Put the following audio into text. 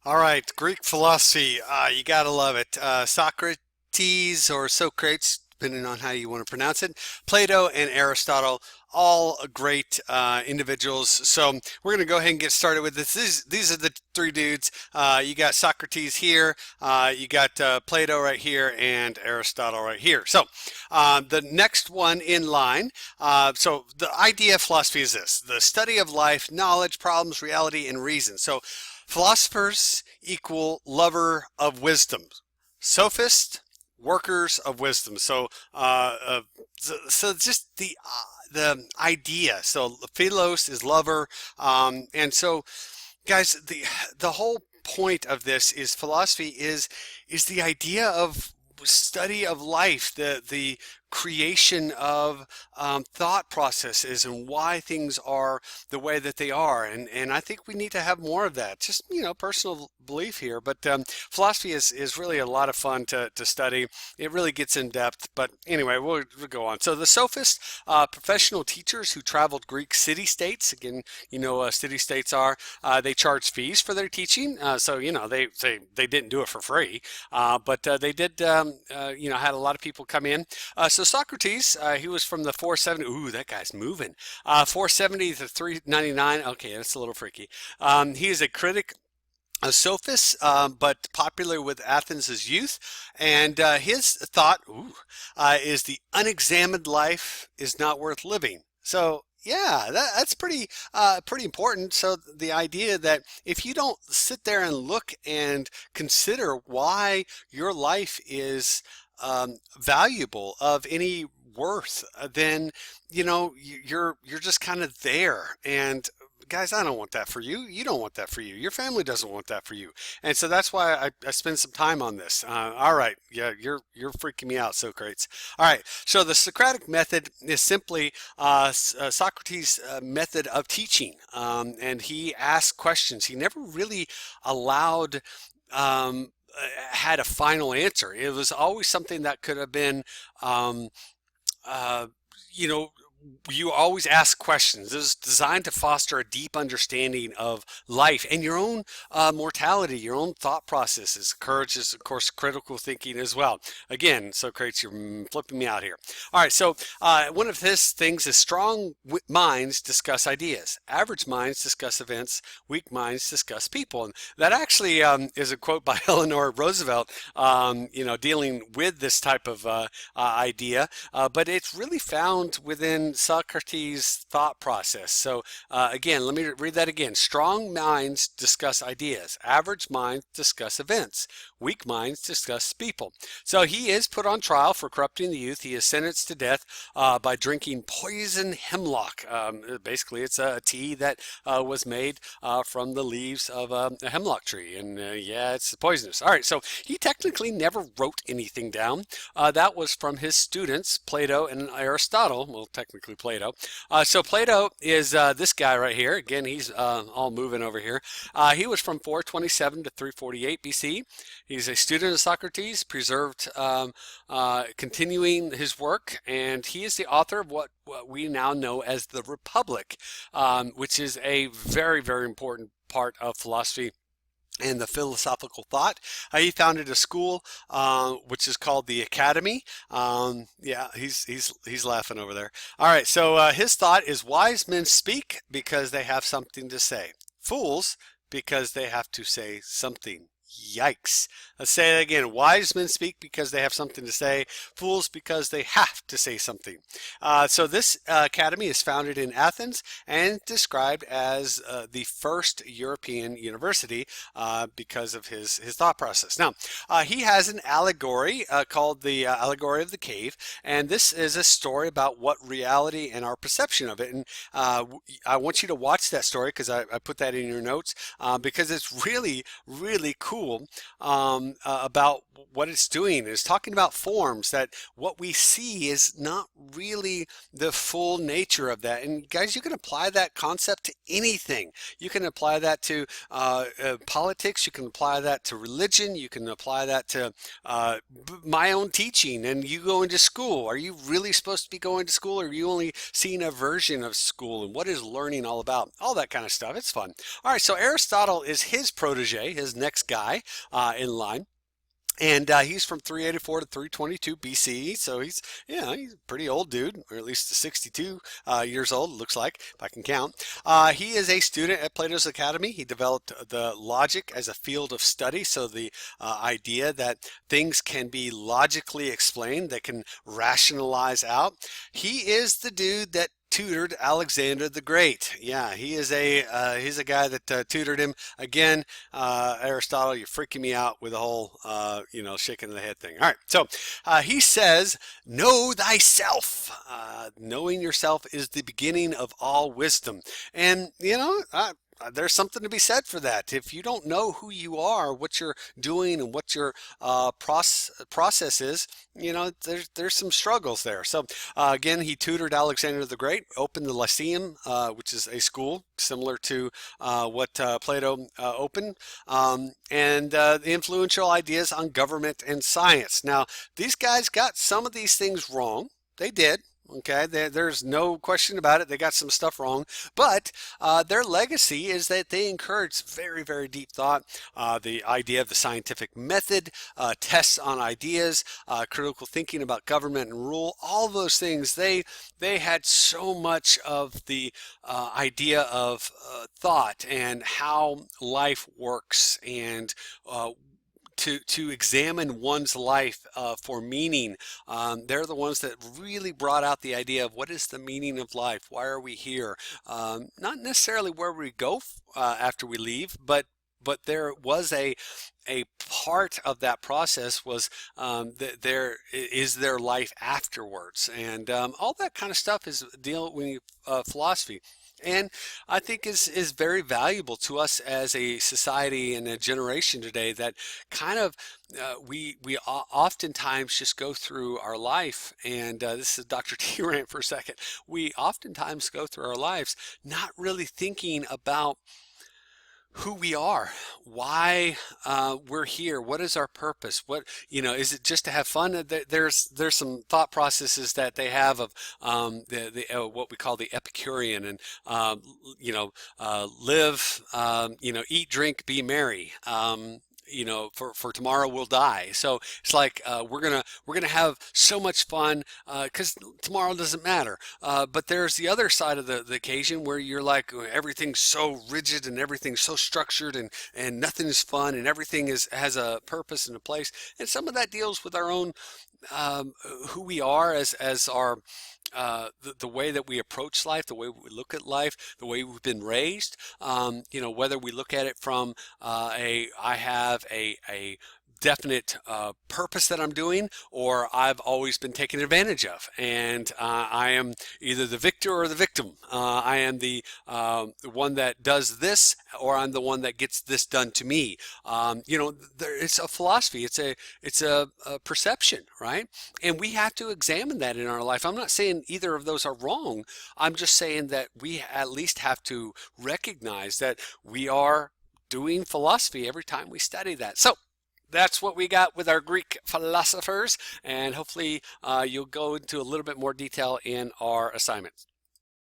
All right, Greek philosophy. You gotta love it. Socrates or Socrates, depending on how you want to pronounce it. Plato and Aristotle, all great individuals. So we're gonna go ahead and get started with this. These are the three dudes. You got Socrates here. You got Plato right here, and Aristotle right here. So the next one in line. So the idea of philosophy is this: the study of life, knowledge, problems, reality, and reason. So philosophers equal lover of wisdom. Sophist, workers of wisdom. So just the idea. So philos is lover, and so guys, the whole point of this is philosophy is the idea of study of life, the creation of thought processes and why things are the way that they are. And I think we need to have more of that. Just, personal belief here. But philosophy is really a lot of fun to study. It really gets in depth. But anyway, we'll go on. So the sophists, professional teachers who traveled Greek city-states. Again, city-states are, they charge fees for their teaching. They didn't do it for free. But they did, had a lot of people come in. So Socrates, he was from the 470. Ooh, that guy's moving. 470 to 399. Okay, that's a little freaky. He is a critic, a sophist, but popular with Athens' youth. And his thought is the unexamined life is not worth living. So yeah, that's pretty important. So the idea that if you don't sit there and look and consider why your life is valuable, of any worth, then you're just kind of there. And guys, I don't want that for you. You don't want that for you. Your family doesn't want that for you. And so that's why I spend some time on this. All right, yeah, you're freaking me out, Socrates. All right, so the Socratic method is simply Socrates' method of teaching, and he asked questions. He never really allowed. Had a final answer. It was always something that could have been, um, uh, you know, you always ask questions. This is designed to foster a deep understanding of life and your own mortality, your own thought processes. Courage is, of course, critical thinking as well. Again, Socrates, you're flipping me out here. All right, so one of his things is strong minds discuss ideas, average minds discuss events, weak minds discuss people. And that actually is a quote by Eleanor Roosevelt, dealing with this type of idea, but it's really found within Socrates' thought process. So again, let me read that again. Strong minds discuss ideas. Average minds discuss events. Weak minds discuss people. So he is put on trial for corrupting the youth. He is sentenced to death by drinking poison hemlock. Basically, it's a tea that was made from the leaves of a hemlock tree. And yeah, it's poisonous. All right, so he technically never wrote anything down. That was from his students, Plato and Aristotle. Well, technically Plato. So Plato is this guy right here. Again, he's all moving over here. He was from 427 to 348 BC. He's a student of Socrates, preserved, continuing his work, and he is the author of what we now know as the Republic, which is a very, very important part of philosophy and the philosophical thought. He founded a school which is called the Academy. Yeah, he's laughing over there. All right, so his thought is wise men speak because they have something to say. Fools because they have to say something. Yikes. Let's say that again. Wise men speak because they have something to say. Fools because they have to say something. So this academy is founded in Athens and described as the first European university because of his thought process. Now, he has an allegory called the Allegory of the Cave, and this is a story about what reality and our perception of it. And I want you to watch that story because I put that in your notes because it's really, really cool cool about what it's doing. It's talking about forms, that what we see is not really the full nature of that. And guys, you can apply that concept to anything. You can apply that to politics. You can apply that to religion. You can apply that to my own teaching. And you go into school. Are you really supposed to be going to school, or are you only seeing a version of school? And what is learning all about? All that kind of stuff. It's fun. All right, so Aristotle is his protege, his next guy in line. And he's from 384 to 322 BCE, so he's a pretty old dude, or at least 62 years old, looks like, if I can count. He is a student at Plato's Academy. He developed the logic as a field of study, so the idea that things can be logically explained, that can rationalize out. He is the dude that tutored Alexander the Great. Yeah, he's a guy that tutored him. Again, Aristotle, you're freaking me out with the whole shaking of the head thing. All right, so he says, "Know thyself." Knowing yourself is the beginning of all wisdom, and there's something to be said for that. If you don't know who you are, what you're doing, and what your process is, there's some struggles there. So again, he tutored Alexander the Great, opened the Lyceum, which is a school similar to what Plato opened, and the influential ideas on government and science. Now, these guys got some of these things wrong. They did. Okay, there's no question about it. They got some stuff wrong, but their legacy is that they encourage very, very deep thought, the idea of the scientific method, tests on ideas, critical thinking about government and rule, all those things. They had so much of the idea of thought and how life works, and to examine one's life for meaning. They're the ones that really brought out the idea of what is the meaning of life? Why are we here? Not necessarily where we go after we leave, but there was a part of that process was that there is their life afterwards, and all that kind of stuff is dealing with philosophy. And I think is very valuable to us as a society and a generation today, that kind of we oftentimes just go through our life, and this is Dr. T rant for a second. We oftentimes go through our lives not really thinking about who we are, why we're here, what is our purpose, what is it just to have fun? There's some thought processes that they have of what we call the Epicurean, and live, eat, drink, be merry. For tomorrow we'll die. So it's like we're gonna have so much fun because tomorrow doesn't matter. But there's the other side of the occasion where you're like, everything's so rigid and everything's so structured, and nothing is fun, and everything has a purpose and a place. And some of that deals with our own who we are as our the way that we approach life, the way we look at life, the way we've been raised. Whether we look at it from I have a definite purpose that I'm doing, or I've always been taken advantage of, and I am either the victor or the victim. I am the one that does this, or I'm the one that gets this done to me. It's a philosophy. It's a perception, right? And we have to examine that in our life. I'm not saying either of those are wrong. I'm just saying that we at least have to recognize that we are doing philosophy every time we study that. So that's what we got with our Greek philosophers, and hopefully you'll go into a little bit more detail in our assignments.